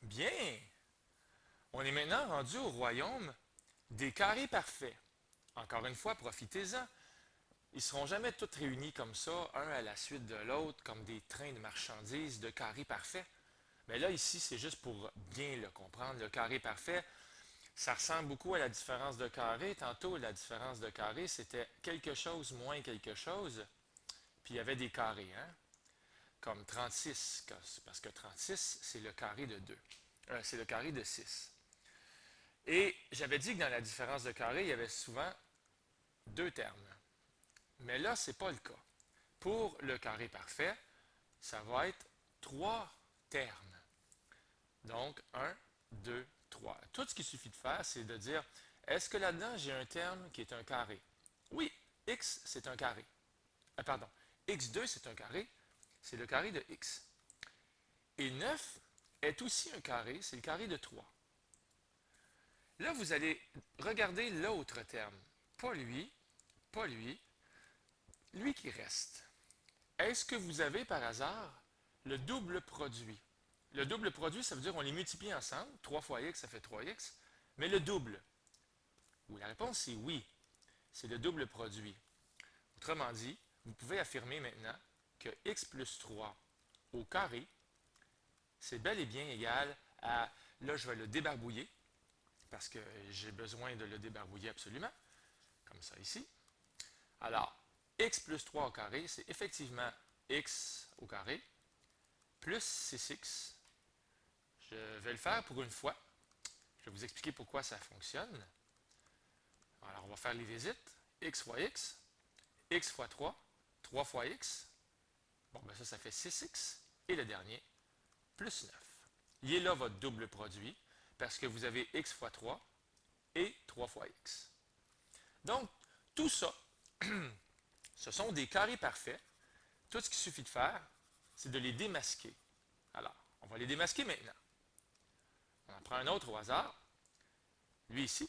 Bien, on est maintenant rendu au royaume des carrés parfaits. Encore une fois, profitez-en. Ils ne seront jamais tous réunis comme ça, un à la suite de l'autre, comme des trains de marchandises de carrés parfaits. Mais là, ici, c'est juste pour bien le comprendre. Le carré parfait, ça ressemble beaucoup à la différence de carré. Tantôt, la différence de carré, c'était quelque chose moins quelque chose. Puis il y avait des carrés, hein? Comme 36, parce que 36, c'est le carré de 2. C'est le carré de 6. Et j'avais dit que dans la différence de carré, il y avait souvent deux termes. Mais là, ce n'est pas le cas. Pour le carré parfait, ça va être trois termes. Donc, un, 2, 3. Tout ce qu'il suffit de faire, c'est de dire, est-ce que là-dedans, j'ai un terme qui est un carré? Oui, x, c'est un carré. Pardon, x2, c'est un carré. C'est le carré de x. Et 9 est aussi un carré, c'est le carré de 3. Là, vous allez regarder l'autre terme. Pas lui, pas lui, lui qui reste. Est-ce que vous avez par hasard le double produit? Le double produit, ça veut dire qu'on les multiplie ensemble. 3 fois x, ça fait 3x. Mais le double? Oui, la réponse, c'est oui. C'est le double produit. Autrement dit, vous pouvez affirmer maintenant que x plus 3 au carré, c'est bel et bien égal à, là je vais le débarbouiller, parce que j'ai besoin de le débarbouiller absolument, comme ça ici. Alors, x plus 3 au carré, c'est effectivement x au carré, plus 6x. Je vais le faire pour une fois. Je vais vous expliquer pourquoi ça fonctionne. Alors, on va faire les visites. X fois x fois 3, 3 fois x. Bon, ben ça fait 6x. Et le dernier, plus 9. Il est là votre double produit, parce que vous avez x fois 3 et 3 fois x. Donc, tout ça, ce sont des carrés parfaits. Tout ce qu'il suffit de faire, c'est de les démasquer. Alors, on va les démasquer maintenant. On en prend un autre au hasard. Lui ici.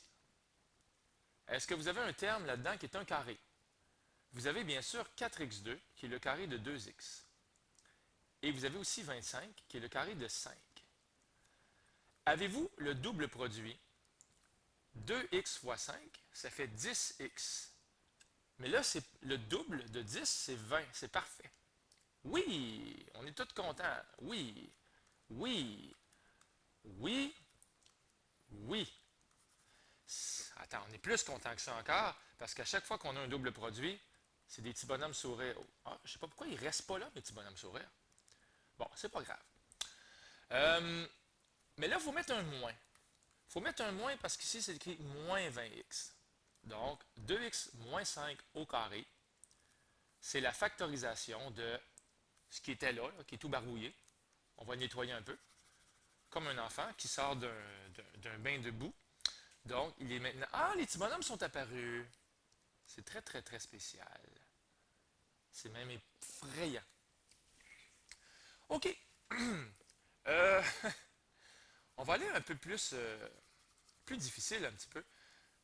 Est-ce que vous avez un terme là-dedans qui est un carré? Vous avez bien sûr 4x2, qui est le carré de 2x. Et vous avez aussi 25, qui est le carré de 5. Avez-vous le double produit? 2x fois 5, ça fait 10x. Mais là, c'est le double de 10, c'est 20. C'est parfait. Oui, on est tous contents. Oui, oui, oui, oui. Attends, on est plus content que ça encore, parce qu'à chaque fois qu'on a un double produit, c'est des petits bonhommes sourires. Ah, je sais pas pourquoi ils restent pas là, mes petits bonhommes sourires. Bon, c'est pas grave. Euh, mais là, il faut mettre un moins. Il faut mettre un moins parce qu'ici, c'est écrit moins 20x. Donc, 2x moins 5 au carré, c'est la factorisation de ce qui était là, qui est tout barbouillé. On va le nettoyer un peu. Comme un enfant qui sort d'un bain de boue. Donc, il est maintenant. Ah, les petits bonhommes sont apparus. C'est très, très, très spécial. C'est même effrayant. OK. Euh, on va aller un peu plus difficile un petit peu,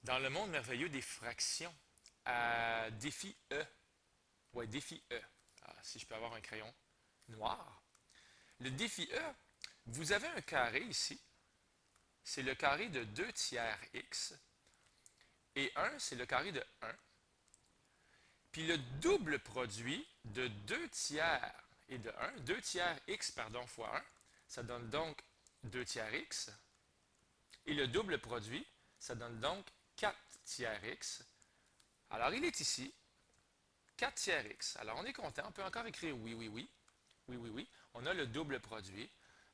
dans le monde merveilleux des fractions, à défi E. Ouais, défi E. Ah, si je peux avoir un crayon noir. Le défi E, vous avez un carré ici. C'est le carré de 2 tiers x. Et 1, c'est le carré de 1. Puis le double produit de 2 tiers et de 1, 2 tiers x pardon, fois 1, ça donne donc 2 tiers x. Et le double produit, ça donne donc 4 tiers x. Alors il est ici, 4 tiers x. Alors on est content, on peut encore écrire oui, oui, oui. Oui, oui, oui. On a le double produit.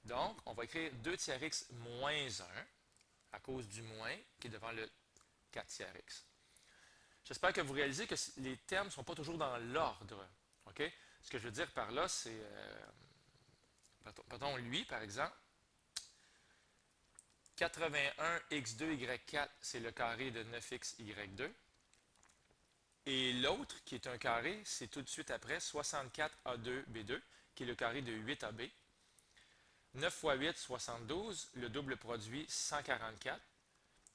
Donc on va écrire 2 tiers x moins 1 à cause du moins qui est devant le 4 tiers x. J'espère que vous réalisez que les termes ne sont pas toujours dans l'ordre. OK? Ce que je veux dire par là, c'est. Pardon, lui, par exemple. 81x2y4, c'est le carré de 9xy2. Et l'autre, qui est un carré, c'est tout de suite après 64a2b2, qui est le carré de 8ab. 9 fois 8, 72. Le double produit, 144.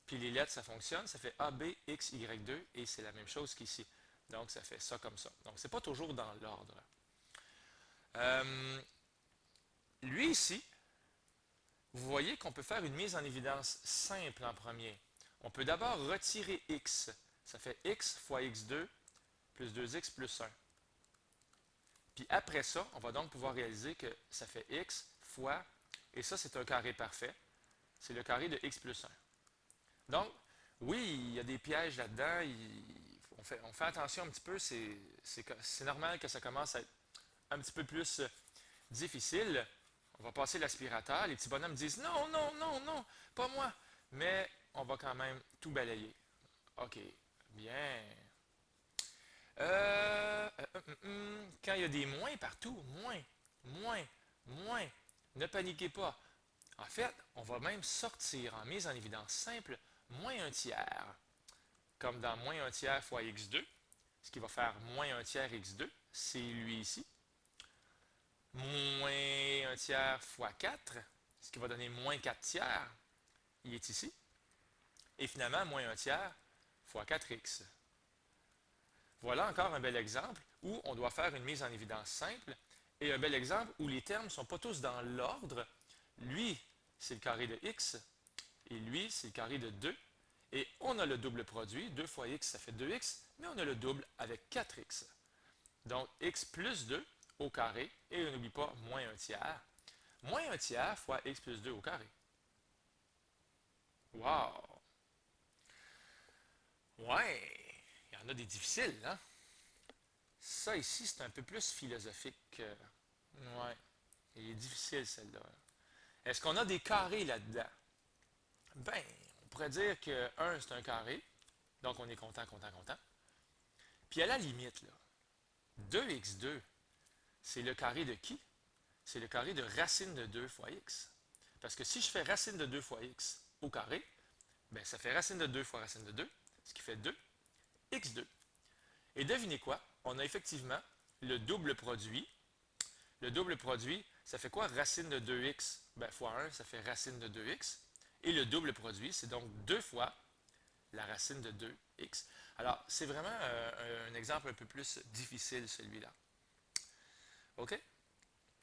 Puis les lettres, ça fonctionne. Ça fait ABXY2 et c'est la même chose qu'ici. Donc, ça fait ça comme ça. Donc, c'est pas toujours dans l'ordre. Lui ici, vous voyez qu'on peut faire une mise en évidence simple en premier. On peut d'abord retirer x. Ça fait x fois x2 plus 2x plus 1. Puis après ça, on va donc pouvoir réaliser que ça fait x fois, et ça c'est un carré parfait, c'est le carré de x plus 1. Donc, oui, il y a des pièges là-dedans, on fait attention un petit peu, c'est normal que ça commence à être un petit peu plus difficile. On va passer l'aspirateur, les petits bonhommes disent non, non, non, non, pas moi, mais on va quand même tout balayer. OK, bien. Quand il y a des moins partout, moins, moins, moins, ne paniquez pas. En fait, on va même sortir en mise en évidence simple moins un tiers, comme dans moins un tiers fois x2, ce qui va faire moins un tiers x2, c'est lui ici. Moins un tiers fois 4, ce qui va donner moins 4 tiers, il est ici. Et finalement, moins un tiers fois 4x. Voilà encore un bel exemple où on doit faire une mise en évidence simple et un bel exemple où les termes ne sont pas tous dans l'ordre. Lui, c'est le carré de x et lui, c'est le carré de 2. Et on a le double produit, 2 fois x, ça fait 2x, mais on a le double avec 4x. Donc, x plus 2 au carré, et n'oublie pas, moins un tiers. Moins un tiers fois x plus 2 au carré. Wow! Ouais! Il y en a des difficiles, hein? Ça ici, c'est un peu plus philosophique. Ouais. Il est difficile, celle-là. Est-ce qu'on a des carrés là-dedans? Ben, on pourrait dire que 1, c'est un carré. Donc, on est content, content, content. Puis à la limite, là, 2x2, c'est le carré de qui? C'est le carré de racine de 2 fois x. Parce que si je fais racine de 2 fois x au carré, ben ça fait racine de 2 fois racine de 2, ce qui fait 2, x2. Et devinez quoi? On a effectivement le double produit. Le double produit, ça fait quoi? Racine de 2x ben, fois 1, ça fait racine de 2x. Et le double produit, c'est donc 2 fois la racine de 2x. Alors, c'est vraiment un exemple un peu plus difficile, celui-là. OK?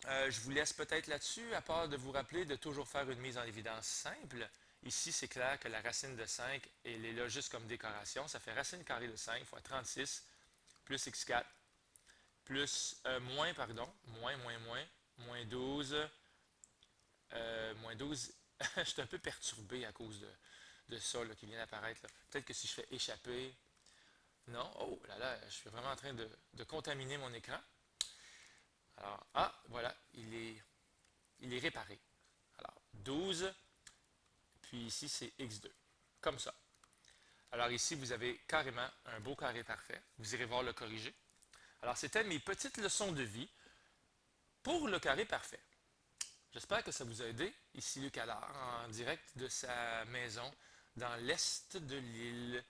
Je vous laisse peut-être là-dessus, à part de vous rappeler de toujours faire une mise en évidence simple. Ici, c'est clair que la racine de 5, elle est là juste comme décoration. Ça fait racine carrée de 5 fois 36 plus x4 plus, moins 12, moins 12. Je suis un peu perturbé à cause de ça là, qui vient d'apparaître. Peut-être que si je fais échapper. Non, oh là là, je suis vraiment en train de contaminer mon écran. Alors, voilà, il est réparé. Alors, 12, puis ici c'est x2, comme ça. Alors ici, vous avez carrément un beau carré parfait. Vous irez voir le corriger. Alors, c'était mes petites leçons de vie pour le carré parfait. J'espère que ça vous a aidé. Ici Luc Allard, en direct de sa maison dans l'est de l'île